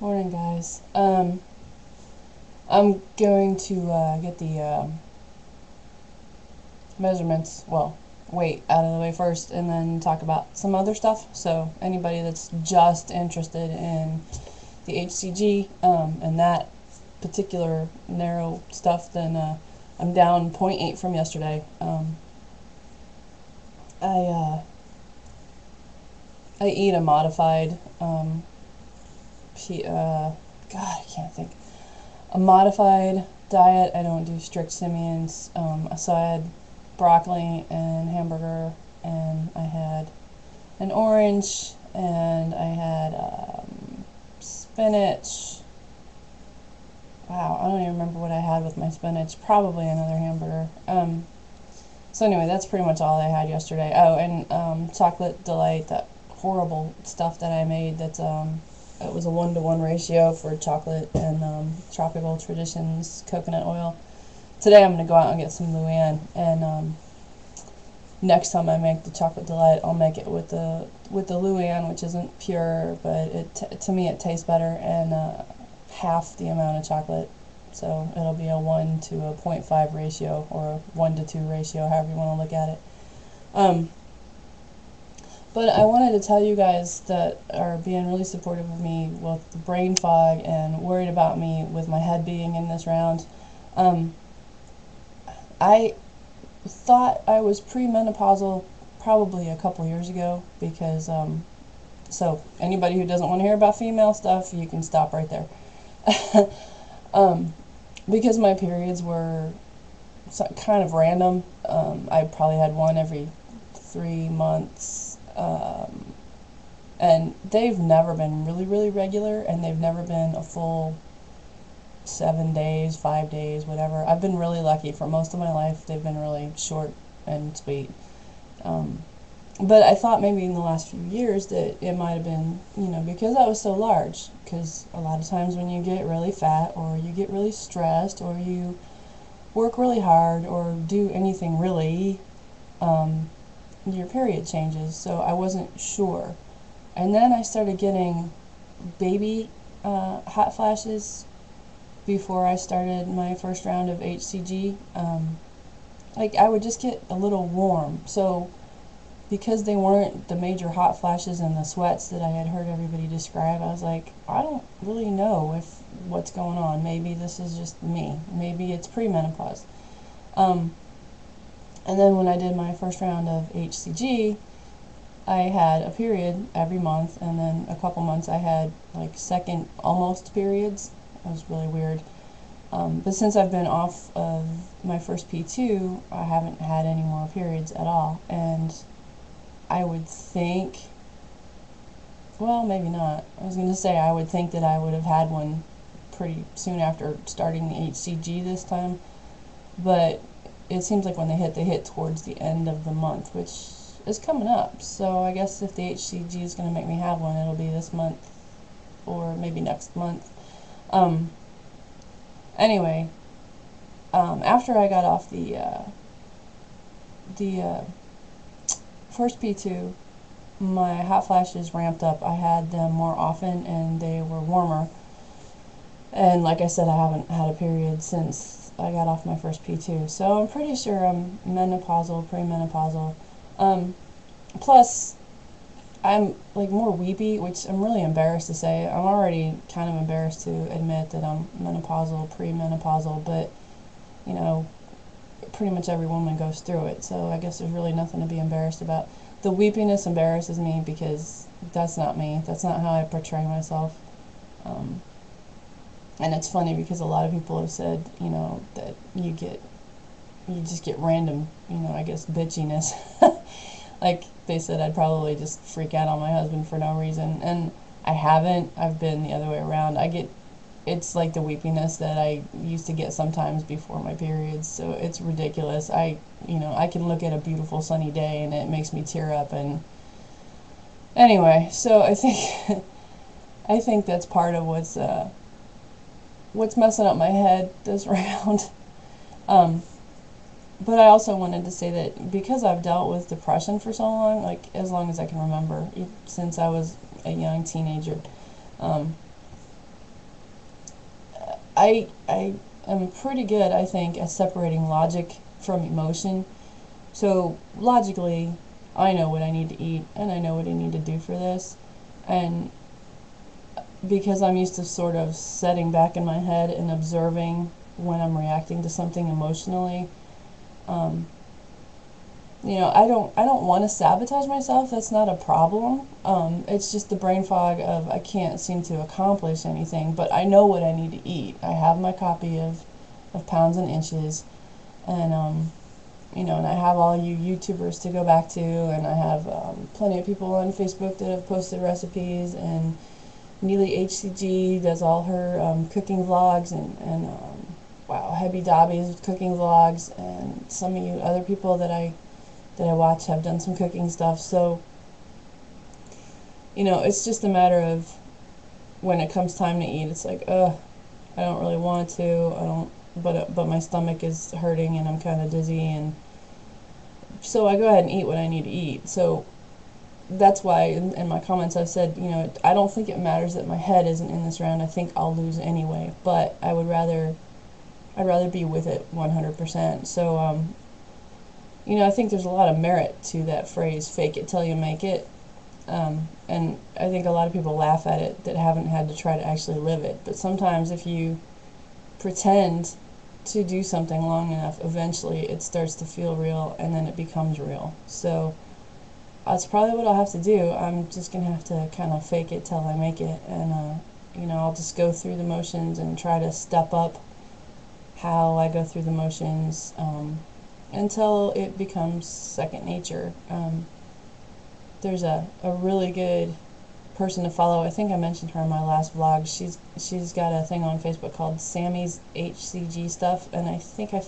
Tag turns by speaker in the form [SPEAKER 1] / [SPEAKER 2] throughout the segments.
[SPEAKER 1] Morning, guys. I'm going to get the measurements, well, weight out of the way first, and then talk about some other stuff. So anybody that's just interested in the HCG and that particular narrow stuff, then I'm down 0.8 from yesterday. I eat a modified God, I can't think. A modified diet. I don't do strict simians. So I had broccoli and hamburger, and I had an orange, and I had spinach. Wow, I don't even remember what I had with my spinach. Probably another hamburger. So anyway, that's pretty much all I had yesterday. Oh, and chocolate delight, that horrible stuff that I made. That's it was a 1-to-1 ratio for chocolate and Tropical Traditions coconut oil. Today I'm going to go out and get some Luann, and next time I make the chocolate delight, I'll make it with the Luann, which isn't pure, but to me it tastes better, and half the amount of chocolate. So it'll be a 1 to a 0.5 ratio, or a 1 to 2 ratio, however you want to look at it. But I wanted to tell you guys that are being really supportive of me with the brain fog and worried about me with my head being in this round. I thought I was premenopausal probably a couple years ago, because so anybody who doesn't want to hear about female stuff, you can stop right there. Because my periods were kind of random. I probably had one every 3 months. And they've never been really regular, and they've never been a full 7 days, 5 days, whatever. I've been really lucky. For most of my life, they've been really short and sweet. But I thought maybe in the last few years that it might have been, because I was so large. Because a lot of times when you get really fat, or you get really stressed, or you work really hard, or do anything really, your period changes. So I wasn't sure. And then I started getting baby hot flashes before I started my first round of HCG. Like, I would just get a little warm. So because they weren't the major hot flashes and the sweats that I had heard everybody describe, I was like, I don't really know what's going on. Maybe this is just me. Maybe it's premenopause. And then when I did my first round of HCG, I had a period every month, and then a couple months I had like second almost periods. It was really weird. But since I've been off of my first P2, I haven't had any more periods at all. And I would think, well, maybe not. I was going to say I would think that I would have had one pretty soon after starting the HCG this time. But it seems like when they hit towards the end of the month, which is coming up. So I guess if the HCG is going to make me have one, it'll be this month or maybe next month. Anyway, after I got off the first P2, my hot flashes ramped up. I had them more often, and they were warmer. And like I said, I haven't had a period since I got off my first P2. So I'm pretty sure I'm menopausal, premenopausal. Plus, I'm like more weepy, which I'm really embarrassed to say. I'm already kind of embarrassed to admit that I'm menopausal, premenopausal, but pretty much every woman goes through it, so I guess there's really nothing to be embarrassed about. The weepiness embarrasses me because that's not me. That's not how I portray myself. And it's funny because a lot of people have said, that you just get random, I guess, bitchiness. Like, they said I'd probably just freak out on my husband for no reason, and I haven't. I've been the other way around. It's like the weepiness that I used to get sometimes before my periods, so it's ridiculous. I can look at a beautiful sunny day and it makes me tear up. And anyway, so I think that's part of what's messing up my head this round. But I also wanted to say that because I've dealt with depression for so long, like as long as I can remember, since I was a young teenager, I am pretty good, I think, at separating logic from emotion. So logically, I know what I need to eat and I know what I need to do for this. And because I'm used to sort of setting back in my head and observing when I'm reacting to something emotionally, um, I don't want to sabotage myself. That's not a problem. It's just the brain fog of I can't seem to accomplish anything, but I know what I need to eat. I have my copy of Pounds and Inches, and and I have all you YouTubers to go back to, and I have plenty of people on Facebook that have posted recipes, and Neely HCG does all her cooking vlogs, and wow, Hebby Dobby's cooking vlogs, and some of you other people that I watch have done some cooking stuff. So, it's just a matter of when it comes time to eat, it's like, I don't really want to, I don't, but my stomach is hurting and I'm kind of dizzy, and so I go ahead and eat what I need to eat. So that's why in my comments I've said, I don't think it matters that my head isn't in this round. I think I'll lose anyway, but I'd rather be with it 100%. So, I think there's a lot of merit to that phrase, fake it till you make it. And I think a lot of people laugh at it that haven't had to try to actually live it. But sometimes if you pretend to do something long enough, eventually it starts to feel real and then it becomes real. So that's probably what I'll have to do. I'm just going to have to kind of fake it till I make it. And, I'll just go through the motions and try to step up how I go through the motions until it becomes second nature. There's a really good person to follow. I think I mentioned her in my last vlog. She's got a thing on Facebook called Sammy's HCG Stuff, and I think I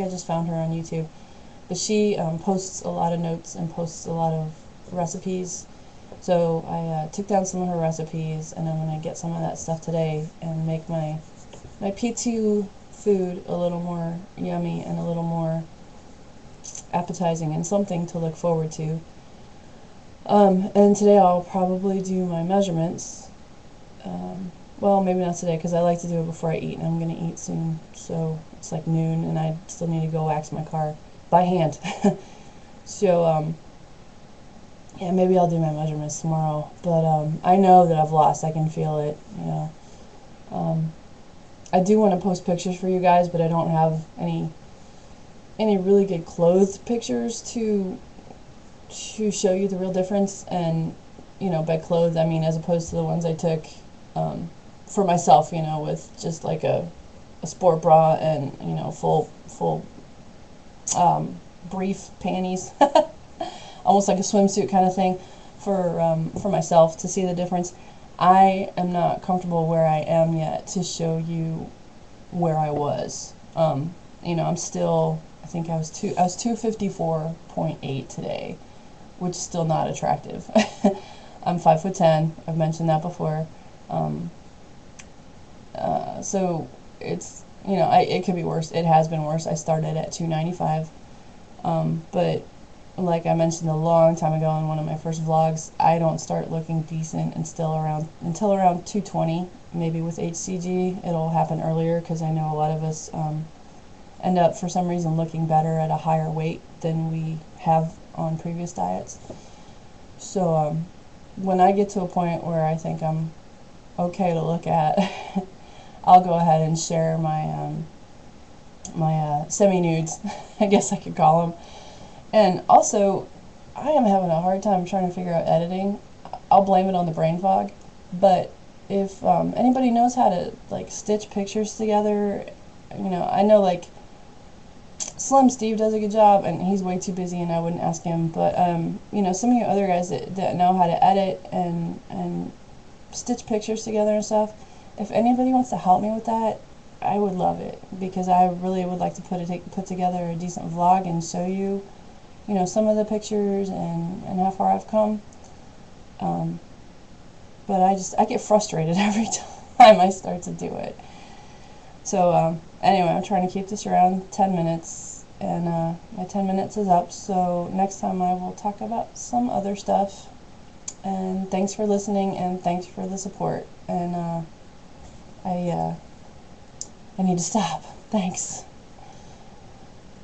[SPEAKER 1] just found her on YouTube. But she posts a lot of notes and posts a lot of recipes. So I took down some of her recipes, and I'm gonna get some of that stuff today and make my P2 food a little more yummy and a little more appetizing and something to look forward to. And today I'll probably do my measurements. Well, maybe not today because I like to do it before I eat, and I'm going to eat soon. So it's like noon, and I still need to go wax my car by hand. So, yeah, maybe I'll do my measurements tomorrow. But I know that I've lost. I can feel it, I do want to post pictures for you guys, but I don't have any really good clothed pictures to show you the real difference. And by clothed I mean as opposed to the ones I took for myself, with just like a sport bra and full brief panties, almost like a swimsuit kind of thing for myself to see the difference. I am not comfortable where I am yet to show you where I was. I'm still, I think I was 254.8 today, which is still not attractive. I'm 5'10". I've mentioned that before. So it's, it could be worse. It has been worse. I started at 295. But like I mentioned a long time ago in one of my first vlogs, I don't start looking decent until around 220, maybe with HCG. It'll happen earlier because I know a lot of us end up for some reason looking better at a higher weight than we have on previous diets. So when I get to a point where I think I'm okay to look at, I'll go ahead and share my my semi-nudes, I guess I could call them. And also, I am having a hard time trying to figure out editing. I'll blame it on the brain fog, but if anybody knows how to like stitch pictures together, I know like Slim Steve does a good job, and he's way too busy and I wouldn't ask him, but some of you other guys that know how to edit and stitch pictures together and stuff, if anybody wants to help me with that, I would love it, because I really would like to put together a decent vlog and show you, some of the pictures and how far I've come. But I get frustrated every time I start to do it. So anyway, I'm trying to keep this around 10 minutes, and my 10 minutes is up, so next time I will talk about some other stuff. And thanks for listening, and thanks for the support. And I need to stop. Thanks.